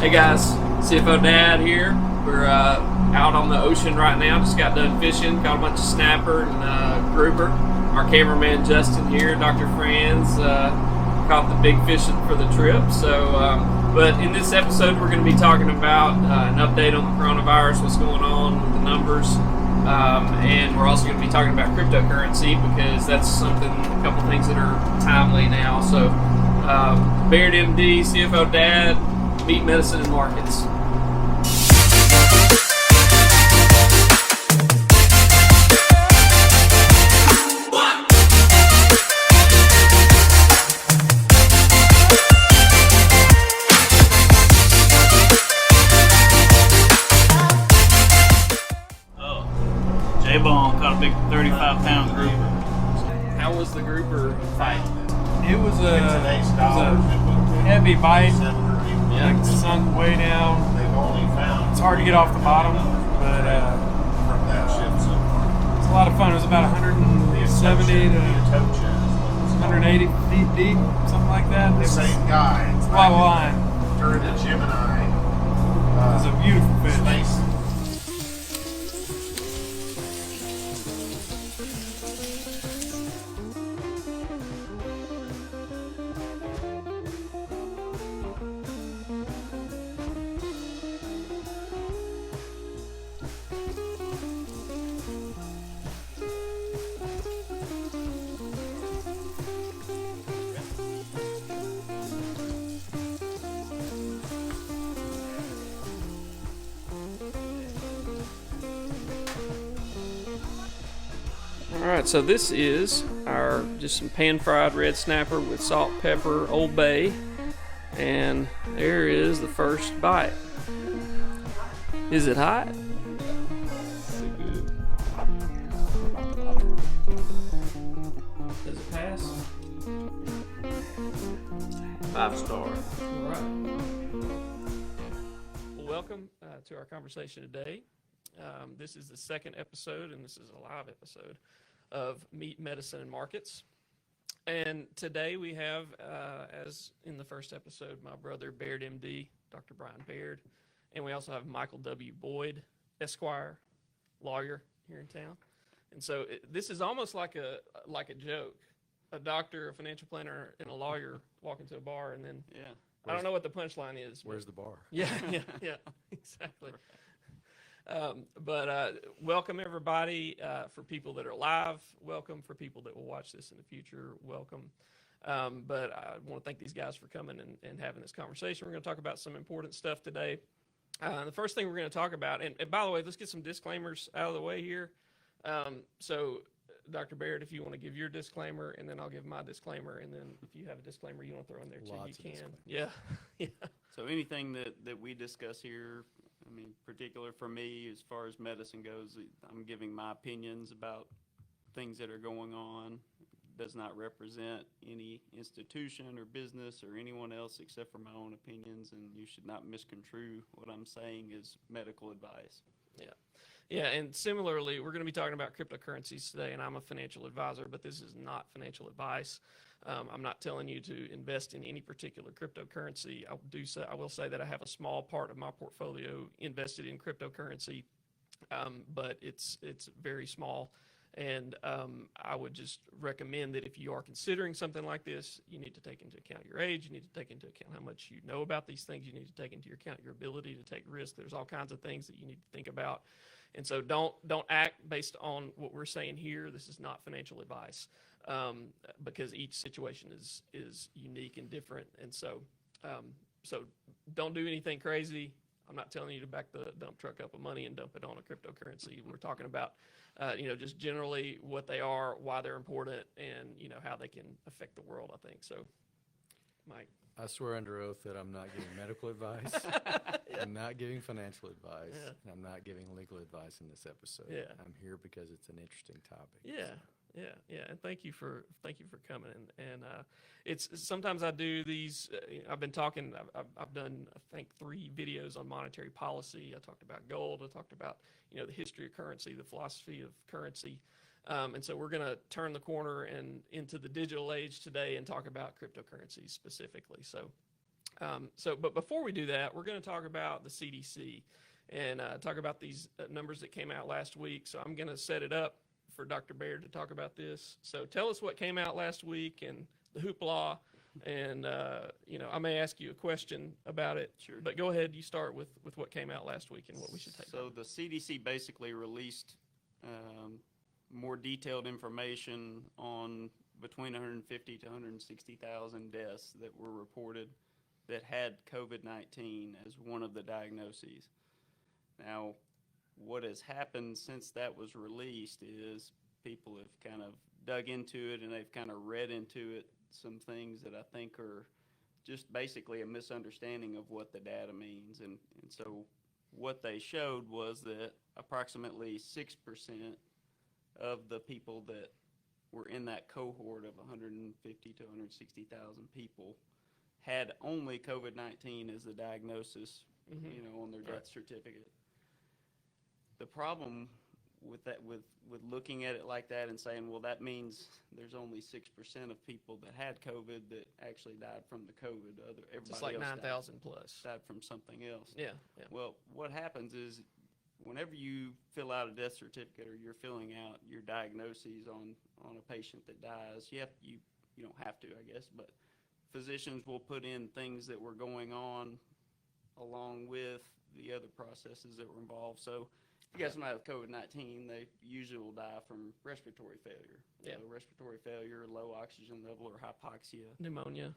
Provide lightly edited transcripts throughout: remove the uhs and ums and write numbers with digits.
Hey guys, CFO Dad here. We're out on the ocean right now. Just got done fishing, caught a bunch of snapper and grouper. Our cameraman Justin here, Dr. Franz, caught the big fish for the trip. But in this episode, we're going to be talking about an update on the coronavirus, what's going on with the numbers, and we're also going to be talking about cryptocurrency because that's a couple things that are timely now. So, Baird MD, CFO Dad, Meat Medicine and Markets. J-Bone caught a big 35-pound grouper. How was the grouper fight? It was a heavy bite. Yeah. Like sunk way down. It's hard to get off the bottom, but it's a lot of fun. It was about 170 to 180 feet deep, something like that. The same guy. It's a lot of line. During the Gemini. It was a beautiful fish. Alright, so this is our just some pan-fried red snapper with salt, pepper, Old Bay, and there is the first bite. Is it hot? Does it pass? 5-star. Alright. Well, welcome to our conversation today. This is the second episode, and this is a live episode of Meat, Medicine, and Markets. And today we have, as in the first episode, my brother Baird MD, Dr. Brian Baird, and we also have Michael W. Boyd, Esquire, lawyer here in town. And so this is almost like a joke. A doctor, a financial planner, and a lawyer walk into a bar, and then I don't know what the punchline is. Where's the bar? Yeah, exactly. But welcome everybody, for people that are live, welcome for people that will watch this in the future, welcome. But I want to thank these guys for coming and having this conversation. We're going to talk about some important stuff today. The first thing we're going to talk about, and by the way, let's get some disclaimers out of the way here. So Dr. Baird, if you want to give your disclaimer, and then I'll give my disclaimer, and then if you have a disclaimer you want to throw in there too, you can. Yeah. So anything that we discuss here, I mean, particular for me, as far as medicine goes, I'm giving my opinions about things that are going on. Does not represent any institution or business or anyone else except for my own opinions, and you should not misconstrue what I'm saying as medical advice. Yeah, and similarly, we're going to be talking about cryptocurrencies today, and I'm a financial advisor, but this is not financial advice. I'm not telling you to invest in any particular cryptocurrency. I will say that I have a small part of my portfolio invested in cryptocurrency, but it's very small. And I would just recommend that if you are considering something like this, you need to take into account your age. You need to take into account how much you know about these things. You need to take into account your ability to take risks. There's all kinds of things that you need to think about. And so don't act based on what we're saying here. This is not financial advice, because each situation is unique and different. And so don't do anything crazy. I'm not telling you to back the dump truck up of money and dump it on a cryptocurrency. We're talking about, just generally what they are, why they're important, and, how they can affect the world, I think. So, Mike. I swear under oath that I'm not giving medical advice. I'm not giving financial advice. Yeah. And I'm not giving legal advice in this episode. Yeah. I'm here because it's an interesting topic. Yeah. And thank you for coming. And it's sometimes I do these. I've been talking. I've done I think 3 videos on monetary policy. I talked about gold. I talked about the history of currency, the philosophy of currency. And so we're going to turn the corner and into the digital age today and talk about cryptocurrencies specifically. So But before we do that, we're going to talk about the CDC and talk about these numbers that came out last week. So I'm going to set it up for Dr. Baird to talk about this. So tell us what came out last week and the hoopla, and I may ask you a question about it. Sure. But go ahead, you start with what came out last week and what we should take. So the CDC basically released more detailed information on between 150 to 160,000 deaths that were reported that had COVID-19 as one of the diagnoses. Now, what has happened since that was released is people have kind of dug into it and they've kind of read into it some things that I think are just basically a misunderstanding of what the data means. And so what they showed was that approximately 6% of the people that were in that cohort of 150 to 160,000 people had only COVID-19 as the diagnosis, on their death certificate. The problem with that, with looking at it like that and saying, well, that means there's only 6% of people that had COVID that actually died from the COVID. Everybody Just like else 9,000 plus. died from something else. Yeah. Well, what happens is whenever you fill out a death certificate or you're filling out your diagnoses on a patient that dies, you don't have to, I guess, but physicians will put in things that were going on along with the other processes that were involved. So if you got somebody with COVID-19, they usually will die from respiratory failure. Yeah. So respiratory failure, low oxygen level or hypoxia. Pneumonia.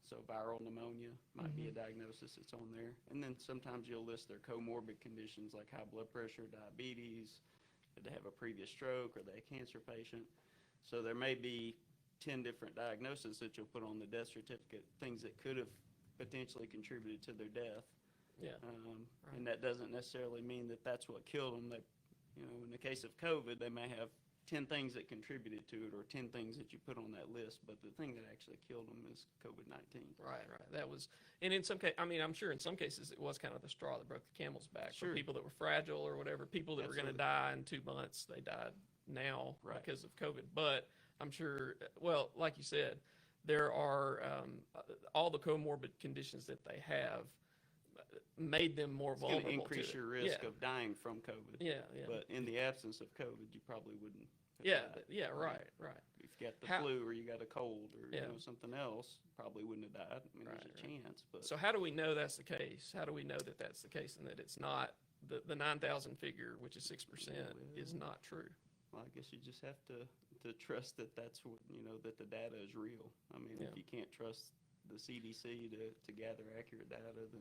So viral pneumonia might be a diagnosis that's on there. And then sometimes you'll list their comorbid conditions like high blood pressure, diabetes, did they have a previous stroke, are they a cancer patient? So there may be 10 different diagnoses that you'll put on the death certificate, things that could have potentially contributed to their death. Yeah. And that doesn't necessarily mean that that's what killed them. They, in the case of COVID, they may have 10 things that contributed to it or 10 things that you put on that list, but the thing that actually killed them is COVID-19. Right. That was, and in some case, I'm sure in some cases it was kind of the straw that broke the camel's back. Sure. For people that were fragile or whatever, people that were going to die in 2 months, they died now because of COVID. But I'm sure, well, like you said, there are all the comorbid conditions that they have made them more vulnerable. It's going to increase your risk of dying from COVID. Yeah. But in the absence of COVID, you probably wouldn't have died. Right. If you got the flu or you got a cold or something else, probably wouldn't have died. There's a chance. But so how do we know that's the case? How do we know that that's the case and that it's not the 9,000 figure, which is 6%, is not true? Well, I guess you just have to trust that that's what, that the data is real. If you can't trust the CDC to gather accurate data, then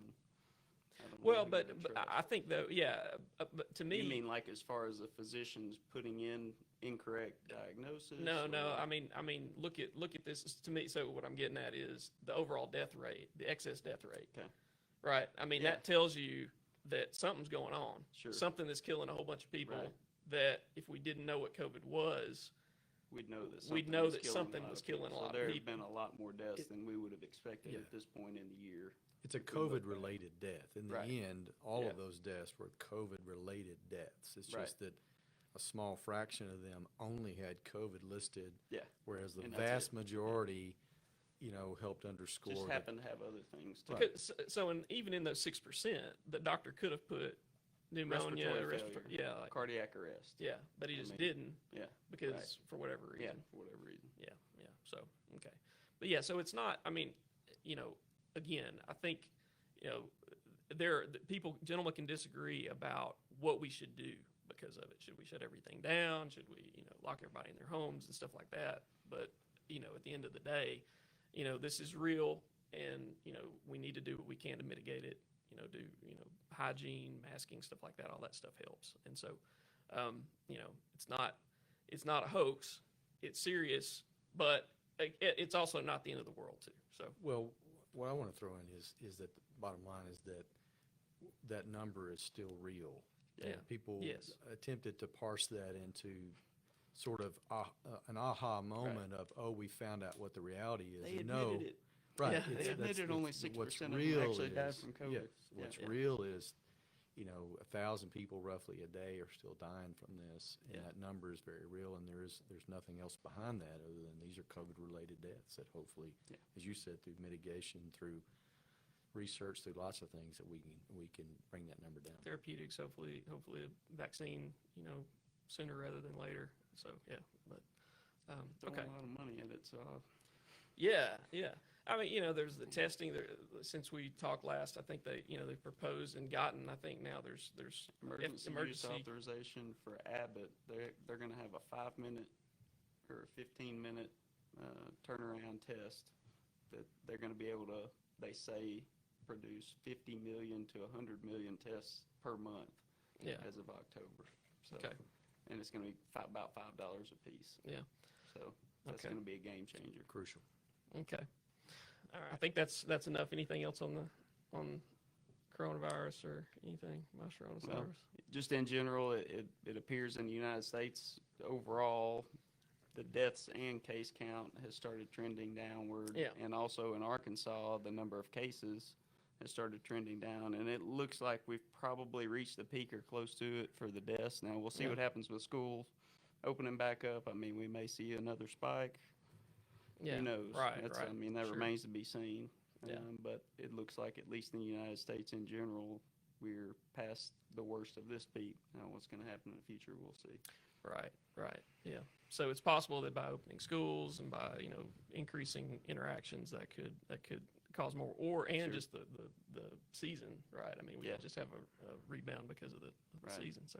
I don't know. Well, but I think though, but to me, you mean like as far as the physicians putting in incorrect diagnosis? No. I mean, look at this. To me, so what I'm getting at is the overall death rate, the excess death rate. Okay. Right. That tells you that something's going on. Sure. Something that's killing a whole bunch of people. Right. That if we didn't know what COVID was, we'd know that something was killing a lot of people. So there have been a lot more deaths than we would have expected at this point in the year. It's a COVID-related death. In the Right. end, all of those deaths were COVID-related deaths. It's just that a small fraction of them only had COVID listed, whereas the And that's vast majority, helped underscore. Just happened to have other things too. So even in those 6%, the doctor could have put pneumonia, respiratory failure, cardiac arrest. Yeah, but he just didn't. Yeah. Because for whatever reason. Yeah, for whatever reason. Yeah. So, okay. But so it's not, again, I think, gentlemen can disagree about what we should do because of it. Should we shut everything down? Should we, lock everybody in their homes and stuff like that? But, at the end of the day, this is real and, we need to do what we can to mitigate it, do, hygiene, masking, stuff like that. All that stuff helps. And so, it's not a hoax. It's serious, but it's also not the end of the world too. So, well, what I want to throw in is that the bottom line is that number is still real. Yeah. And people attempted to parse that into sort of an aha moment of, we found out what the reality is. They admitted it. Right. Yeah. They admitted only 6% of them real actually died from COVID. Yes, what's real is 1,000 people roughly a day are still dying from this, and Yeah. that number is very real, and there's nothing else behind that other than these are COVID-related deaths that hopefully, as you said, through mitigation, through research, through lots of things that we can bring that number down. Therapeutics, hopefully a vaccine, sooner rather than later. So yeah, but Throwing okay. a lot of money at it, so Yeah. I mean, there's the testing. Since we talked last, I think they proposed and gotten. I think now there's emergency use authorization for Abbott. They're going to have a 5-minute or a 15-minute turnaround test that they're going to be able to, they say, produce 50 million to 100 million tests per month as of October. So, Okay. And it's going to be about $5 a piece. Yeah. So that's Okay. going to be a game changer. Crucial. Okay. All right. I think that's enough. Anything else on coronavirus or anything? Coronavirus. Well, just in general, it appears in the United States overall, the deaths and case count has started trending downward. Yeah. And also in Arkansas, the number of cases has started trending down. And it looks like we've probably reached the peak or close to it for the deaths. Now, we'll see what happens with schools opening back up. I mean, we may see another spike. Yeah. Who knows? Right. I mean, that Sure. remains to be seen. Yeah. But it looks like, at least in the United States in general, we're past the worst of this peak. Now, what's going to happen in the future, we'll see. Right. Yeah. So it's possible that by opening schools and by increasing interactions that could cause more, Sure. just the season. Right. I mean, we could just have a rebound because of the Right. season. So.